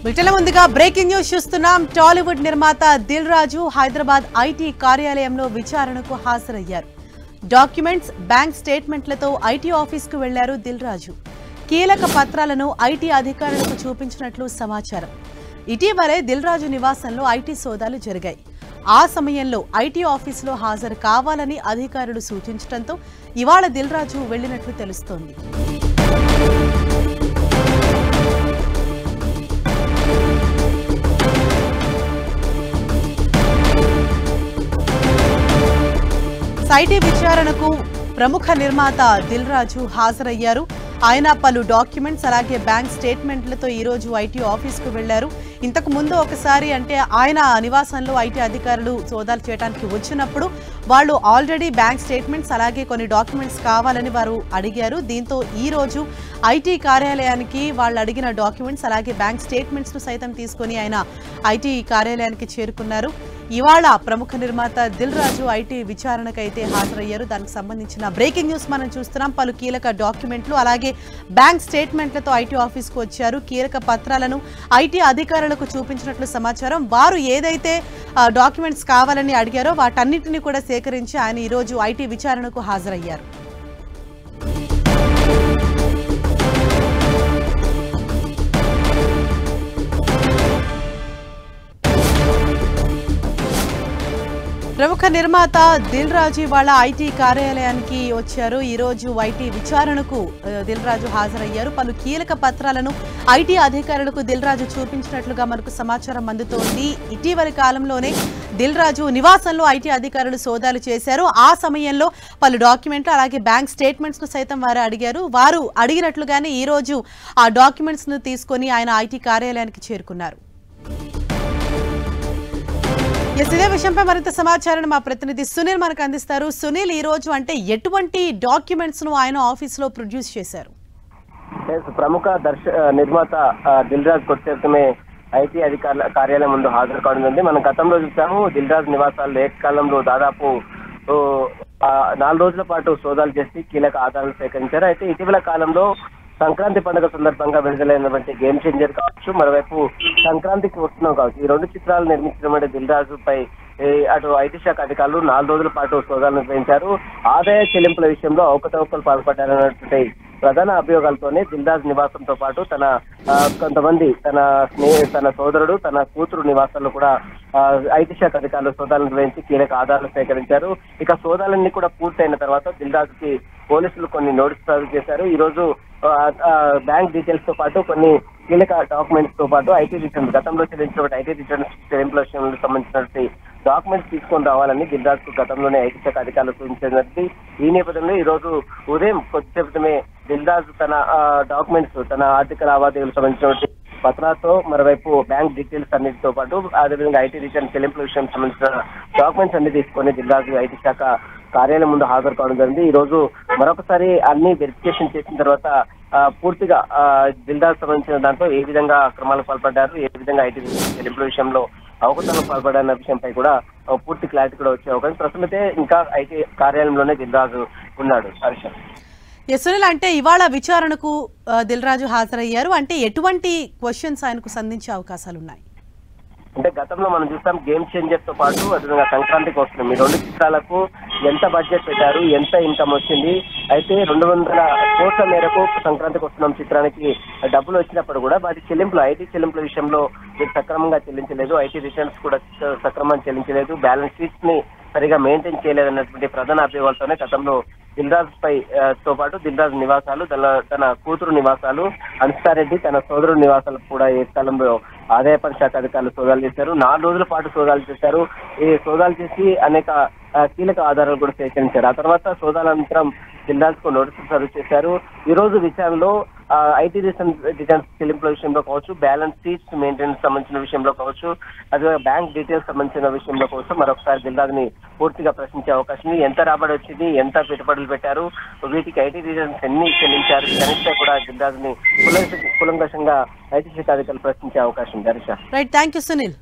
వీటిలో ముందుగా breaking news చూస్తున్నాం. టాలీవుడ్ నిర్మాత దిల్ రాజు హైదరాబాద్ ఐటీ కార్యాలయంలో విచారణకు హాజరయ్యారు. డాక్యుమెంట్స్, బ్యాంక్ స్టేట్మెంట్లతో ఐటీ ఆఫీస్కు వెళ్లారు దిల్ రాజు. కీలక పత్రాలను ఐటీ అధికారులకు చూపించినట్లు సమాచారం. ఇటీవలే దిల్ రాజు నివాసంలో ఐటీ సోదాలు జరిగాయి. ఆ సమయంలో ఐటీ ఆఫీసులో హాజరు కావాలని అధికారులు సూచించడంతో ఇవాళ దిల్ రాజు వెళ్లినట్లు తెలుస్తోంది. ఐటీ విచారణకు ప్రముఖ నిర్మాత దిల్ రాజు హాజరయ్యారు. ఆయన పలు డాక్యుమెంట్స్ అలాగే బ్యాంక్ స్టేట్మెంట్లతో ఈ రోజు ఐటీ ఆఫీస్కు వెళ్లారు. ఇంతకు ముందు ఒకసారి ఆయన నివాసంలో ఐటీ అధికారులు సోదాలు చేయడానికి వచ్చినప్పుడు వాళ్ళు ఆల్రెడీ బ్యాంక్ స్టేట్మెంట్స్ అలాగే కొన్ని డాక్యుమెంట్స్ కావాలని వారు అడిగారు. దీంతో ఈ రోజు ఐటీ కార్యాలయానికి వాళ్ళు అడిగిన డాక్యుమెంట్స్ అలాగే బ్యాంక్ స్టేట్మెంట్స్ ను సైతం తీసుకొని ఆయన ఐటీ కార్యాలయానికి చేరుకున్నారు. ఇవాళ ప్రముఖ నిర్మాత దిల్ రాజు ఐటీ విచారణకైతే హాజరయ్యారు. దానికి సంబంధించిన బ్రేకింగ్ న్యూస్ మనం చూస్తున్నాం. పలు కీలక డాక్యుమెంట్లు అలాగే బ్యాంక్ స్టేట్మెంట్లతో ఐటీ ఆఫీస్కు వచ్చారు. కీలక పత్రాలను ఐటీ అధికారులకు చూపించినట్లు సమాచారం. వారు ఏదైతే డాక్యుమెంట్స్ కావాలని అడిగారో వాటన్నిటిని కూడా సేకరించి ఆయన ఈరోజు ఐటీ విచారణకు హాజరయ్యారు. ప్రముఖ నిర్మాత దిల్ రాజు వాళ్ళ ఐటీ కార్యాలయానికి వచ్చారు. ఈ రోజు ఐటీ విచారణకు దిల్ రాజు హాజరయ్యారు. పలు కీలక పత్రాలను ఐటీ అధికారులకు దిల్ రాజు చూపించినట్లుగా మనకు సమాచారం అందుతోంది. ఇటీవలి కాలంలోనే దిల్ రాజు నివాసంలో ఐటీ అధికారులు సోదాలు చేశారు. ఆ సమయంలో పలు డాక్యుమెంట్లు అలాగే బ్యాంక్ స్టేట్మెంట్స్ ను సైతం వారు అడిగారు. వారు అడిగినట్లుగానే ఈ రోజు ఆ డాక్యుమెంట్స్ ను తీసుకొని ఆయన ఐటీ కార్యాలయానికి చేరుకున్నారు. ఇదే విషయంపై మరింత సమాచారాన్ని మా ప్రతినిధి సునీల్ మనకు అందిస్తారు. సునీల్, ఈ రోజు ఎటువంటి డాక్యుమెంట్స్ ను ఆయన ఆఫీసులో ప్రొడ్యూస్ చేశారు? ప్రముఖ నిర్మాత దిల్ రాజు కొద్దిసేపమే ఐటీ అధికారుల కార్యాలయం ముందు హాజరు కావడం. మనం గతంలో చూసాము దిల్ రాజు నివాసాల్లో ఏకకాలంలో దాదాపు 4 రోజుల పాటు సోదాలు చేసి కీలక ఆధారాలు సేకరించారు. అయితే ఇటీవల కాలంలో సంక్రాంతి పండుగ సందర్భంగా విడుదలైనటువంటి గేమ్ చేంజర్ కావచ్చు, మరోవైపు సంక్రాంతికి వస్తున్నాం కావచ్చు, ఈ 2 చిత్రాలు నిర్మించినటువంటి దిల్ రాజుపై అటు ఐటీ శాఖ అధికారులు 4 రోజుల పాటు సోదాలు నిర్వహించారు. ఆదాయ చెల్లింపుల విషయంలో అవకతవకలు పాల్పడ్డారన్నటువంటి ప్రధాన అభియోగాలతోనే దిల్ రాజు నివాసంతో పాటు తన కొంతమంది తన సోదరుడు, తన కూతురు నివాసాల్లో కూడా ఐటీ శాఖ అధికారులు సోదాలు నిర్వహించి కీలక ఆధారాలు సేకరించారు. ఇక సోదాలన్నీ కూడా పూర్తయిన తర్వాత దిల్ రాజుకి పోలీసులు కొన్ని నోటీసులు జారీ చేశారు. ఈ రోజు బ్యాంక్ డీటెయిల్స్ తో పాటు కొన్ని కీలక డాక్యుమెంట్స్ తో పాటు ఐటీ రిటర్న్స్, గతంలో చెల్లించినటువంటి ఐటీ రిటర్న్స్ చెల్లింపుల విషయానికి సంబంధించినటువంటి డాక్యుమెంట్స్ తీసుకొని రావాలని దిల్ రాజుకు గతంలోనే ఐటీ శాఖ అధికారులు సూచించినట్టు. ఈ నేపథ్యంలో ఈ రోజు ఉదయం కొద్దిసేపటిమే దిల్ రాజు తన డాక్యుమెంట్స్, తన ఆర్థిక లావాదేవీలకు సంబంధించినటువంటి పత్రాలతో మరోవైపు బ్యాంక్ డీటెయిల్స్ అన్నిటితో పాటు అదేవిధంగా ఐటీ రిటర్న్ చెల్లింపుల విషయానికి సంబంధించిన డాక్యుమెంట్స్ అన్ని తీసుకొని దిల్ రాజు ఐటీ శాఖ కార్యాలయం ముందు హాజరు కావడం జరిగింది. ఈ రోజు మరొకసారి అన్ని వెరిఫికేషన్ చేసిన తర్వాత పూర్తిగా దిల్ రాజు సంబంధించిన దాంట్లో ఏ విధంగా అక్రమాలకు పాల్పడ్డారు, ఏ విధంగా ఐటీ చెల్లింపుల విషయంలో అవకతవకలకు పాల్పడారన్న విషయంపై కూడా పూర్తి క్లారిటీ కూడా వచ్చే అవకాశం. ప్రస్తుతమైతే ఇంకా ఐటీ కార్యాలయంలోనే దిల్ రాజు ఉన్నాడు. హర్ష, సునీల్, ఇవాళ విచారణకు దిల్ రాజు హాజరయ్యారు. ఎటువంటి క్వశ్చన్స్ ఆయనకు సంధించే అవకాశాలు ఉన్నాయి? గతంలో మనం చూస్తాం గేమ్ చేంజర్ తో పాటు అదేవిధంగా సంక్రాంతికి వస్తున్నాం, ఈ 2 చిత్రాలకు ఎంత బడ్జెట్ పెట్టారు, ఎంత ఇన్కమ్ వచ్చింది, అయితే 200 కోట్ల మేరకు సంక్రాంతికి వస్తున్నాం చిత్రానికి డబ్బులు వచ్చినప్పుడు కూడా వాటి చెల్లింపులు, ఐటీ చెల్లింపుల విషయంలో సక్రమంగా చెల్లించలేదు, ఐటీ రిటర్న్స్ కూడా సక్రమంగా చెల్లించలేదు, బ్యాలెన్స్ షీట్స్ ని సరిగా మెయింటైన్ చేయలేదన్నటువంటి ప్రధాన అభియోగాలతోనే గతంలో దిల్ రాజు తో పాటు దిల్ రాజు నివాసాలు, తన కూతురు నివాసాలు, అన్సారెడ్డి తన సోదరుడు నివాసాలకు కూడా ఏ కాలంలో ఆదాయ పన్ను శాఖ అధికారులు సోదాలు చేశారు. 4 రోజుల పాటు సోదాలు చేశారు. ఈ సోదాలు చేసి అనేక కీలక ఆధారాలు కూడా సేకరించారు. ఆ తర్వాత సోదాల అనంతరం దిల్ రాజుకు నోటీసులు సర్వ్ చేశారు. ఈ రోజు విచారణలో ఐటీ రిటర్న్స్ చెల్లింపుల విషయంలో కావచ్చు, బ్యాలెన్స్ షీట్స్ మెయింటెనెన్స్ సంబంధించిన విషయంలో కావచ్చు, అదే బ్యాంక్ డీటెయిల్స్ సంబంధించిన విషయంలో కావచ్చు మరొకసారి దిల్ రాజుని పూర్తిగా ప్రశ్నించే అవకాశం ఉంది. ఎంత రాబడి వచ్చింది, ఎంత పెట్టుబడులు పెట్టారు, వీటికి ఐటీ రిటర్న్స్ ఎన్ని చెల్లించారు, కనిష్ట కూడా దిల్ రాజుని కులంకషంగా ఐటీ శాఖ అధికారులు ప్రశ్నించే అవకాశం ఉంది. Right, thank you Sunil.